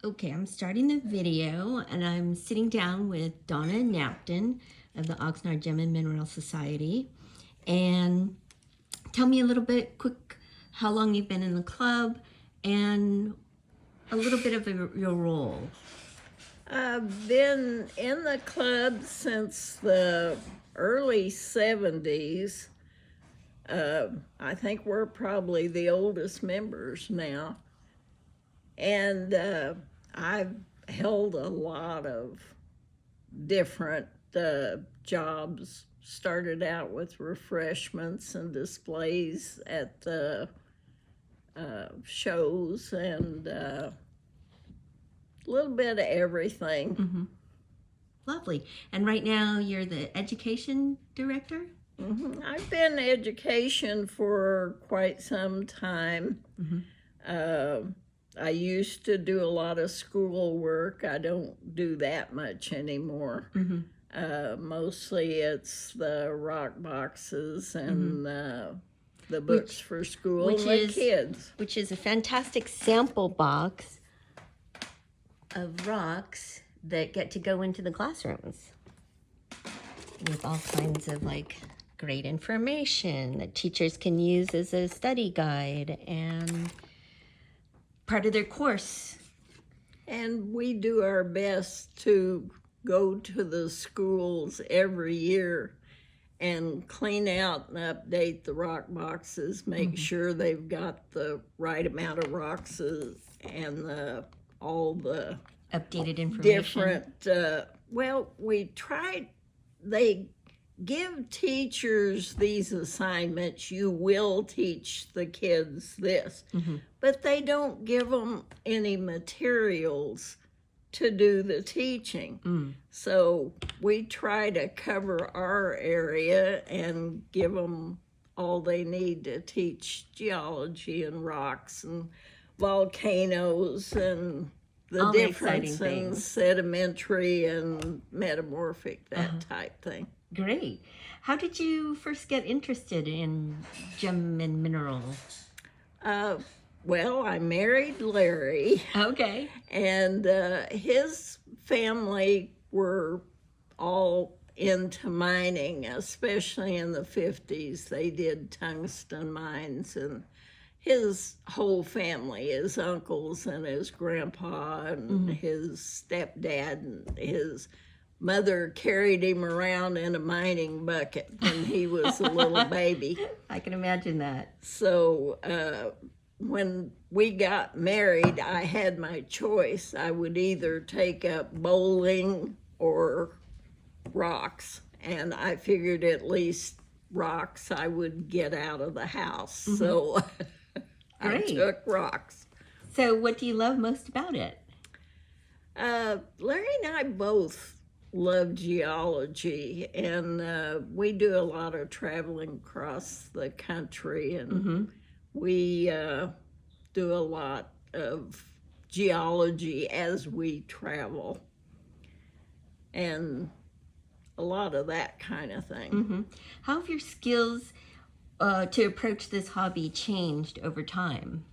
Okay, I'm starting the video and I'm sitting down with Donna and Knapton of the Oxnard Gem and Mineral Society. And tell me a little bit quick how long you've been in the club and a little bit of your role. I've been in the club since the early 70s. I think we're probably the oldest members now. And I've held a lot of different jobs. Started out with refreshments and displays at the shows and a little bit of everything. Mm-hmm. Lovely. And right now you're the education director? Mm-hmm. I've been in education for quite some time. Mm-hmm. I used to do a lot of school work. I don't do that much anymore. Mm-hmm. Mostly it's the rock boxes and the books for school and the kids. Which is a fantastic sample box of rocks that get to go into the classrooms with all kinds of great information that teachers can use as a study guide and part of their course. And we do our best to go to the schools every year and clean out and update the rock boxes, make sure they've got the right amount of rocks and all the updated information. Different, they give teachers these assignments. You will teach the kids this, but they don't give them any materials to do the teaching. So we try to cover our area and give them all they need to teach geology and rocks and volcanoes and the all difference the in sedimentary and metamorphic, that type thing. Great. How did you first get interested in gem and mineral? Well, I married Larry. Okay. And his family were all into mining, especially in the 50s. They did tungsten mines, and his whole family, his uncles and his grandpa and his stepdad and his mother carried him around in a mining bucket when he was a little baby. I can imagine that. So when we got married, I had my choice. I would either take up bowling or rocks, and I figured at least rocks I would get out of the house. So I took rocks. So what do you love most about it? Larry and I both love geology, and we do a lot of traveling across the country, and we do a lot of geology as we travel and a lot of that kind of thing. How have your skills to approach this hobby changed over time?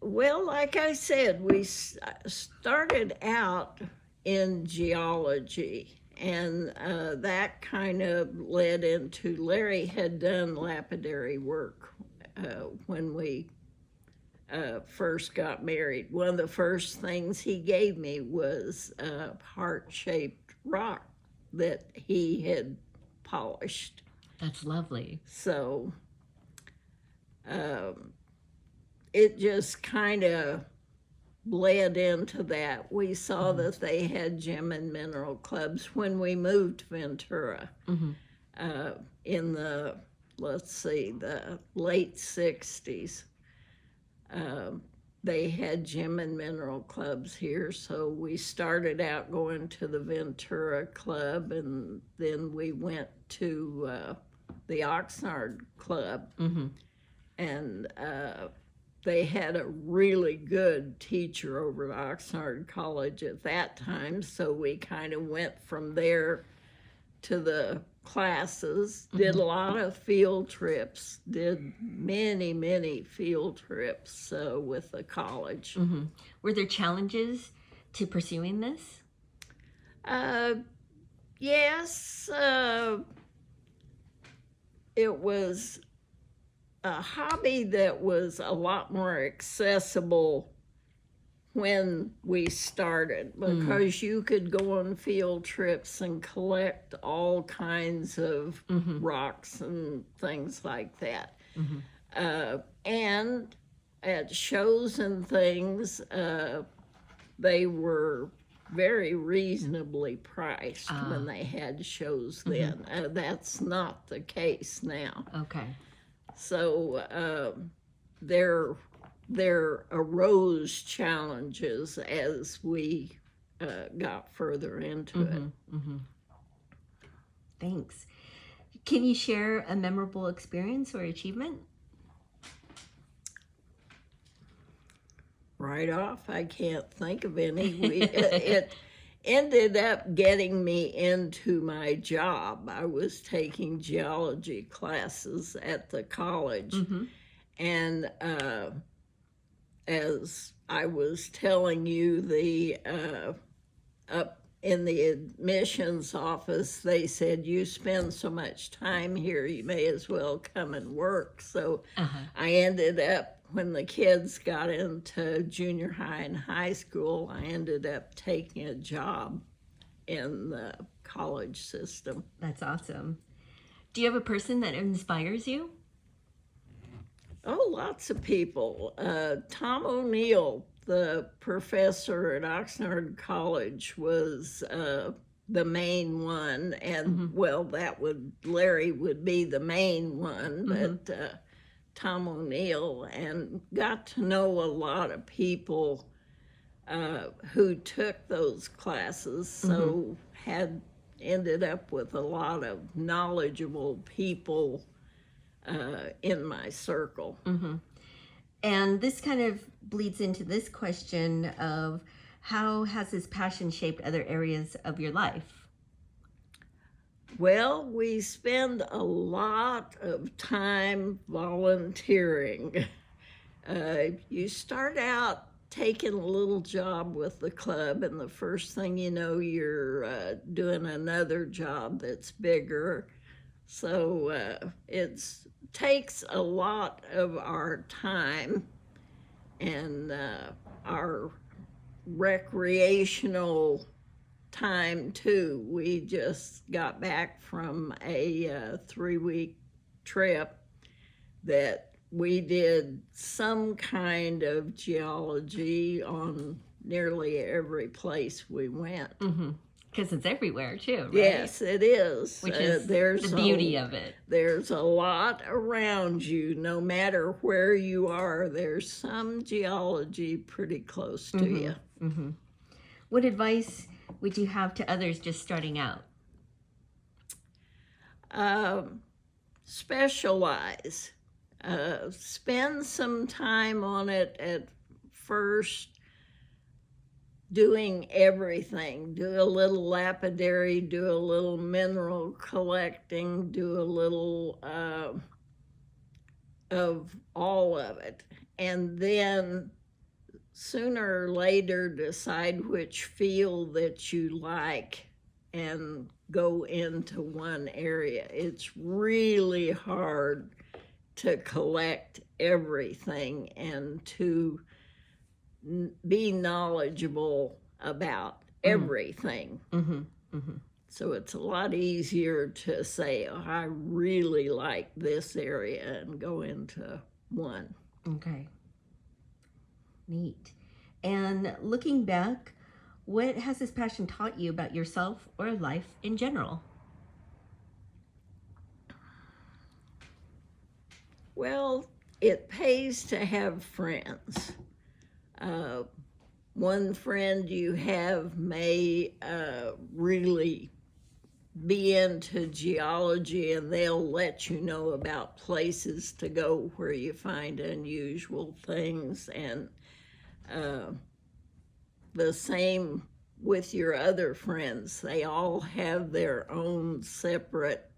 Well, like I said, we started out in geology, and that kind of led into Larry had done lapidary work when we first got married. One of the first things he gave me was a heart-shaped rock that he had polished. That's lovely. So it just kind of bled into that. We saw that they had gem and mineral clubs when we moved to Ventura in the, the late 60s. They had gem and mineral clubs here, so we started out going to the Ventura Club, and then we went to the Oxnard Club, and they had a really good teacher over at Oxnard College at that time, so we kind of went from there to the classes, did a lot of field trips, did many field trips with the college. Were there challenges to pursuing this? Yes, it was a hobby that was a lot more accessible when we started, because you could go on field trips and collect all kinds of rocks and things like that. And at shows and things, they were very reasonably priced when they had shows then. That's not the case now. Okay. So there arose challenges as we got further into it. Thanks. Can you share a memorable experience or achievement? Right off, I can't think of any. It ended up getting me into my job. I was taking geology classes at the college, and as I was telling you, up in the admissions office, they said, you spend so much time here, you may as well come and work. So I ended up, when the kids got into junior high and high school, I ended up taking a job in the college system. That's awesome. Do you have a person that inspires you? Oh, lots of people. Tom O'Neill, the professor at Oxnard College, was the main one, and well, Larry would be the main one, but Tom O'Neill, and got to know a lot of people who took those classes, so ended up with a lot of knowledgeable people in my circle. And this kind of bleeds into this question of how has this passion shaped other areas of your life? Well, we spend a lot of time volunteering. You start out taking a little job with the club, and the first thing you know, you're doing another job that's bigger. So it takes a lot of our time and our recreational time too. We just got back from a 3-week trip that we did some kind of geology on nearly every place we went. Because it's everywhere too, right? Yes, it is. Which is there's the beauty of it. There's a lot around you. No matter where you are, there's some geology pretty close to you. What advice would you have to others just starting out? Specialize. Spend some time on it at first, doing everything. Do a little lapidary, do a little mineral collecting, do a little of all of it. And then sooner or later decide which field that you like and go into one area. It's really hard to collect everything and to be knowledgeable about everything. So it's a lot easier to say, oh, I really like this area, and go into one. Okay. Neat. And looking back, what has this passion taught you about yourself or life in general? Well, it pays to have friends. One friend you have may really be into geology, and they'll let you know about places to go where you find unusual things, and the same with your other friends. They all have their own separate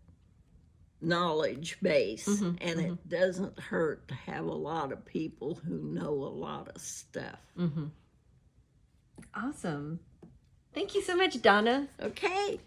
knowledge base, and it doesn't hurt to have a lot of people who know a lot of stuff. Awesome. Thank you so much, Donna. Okay.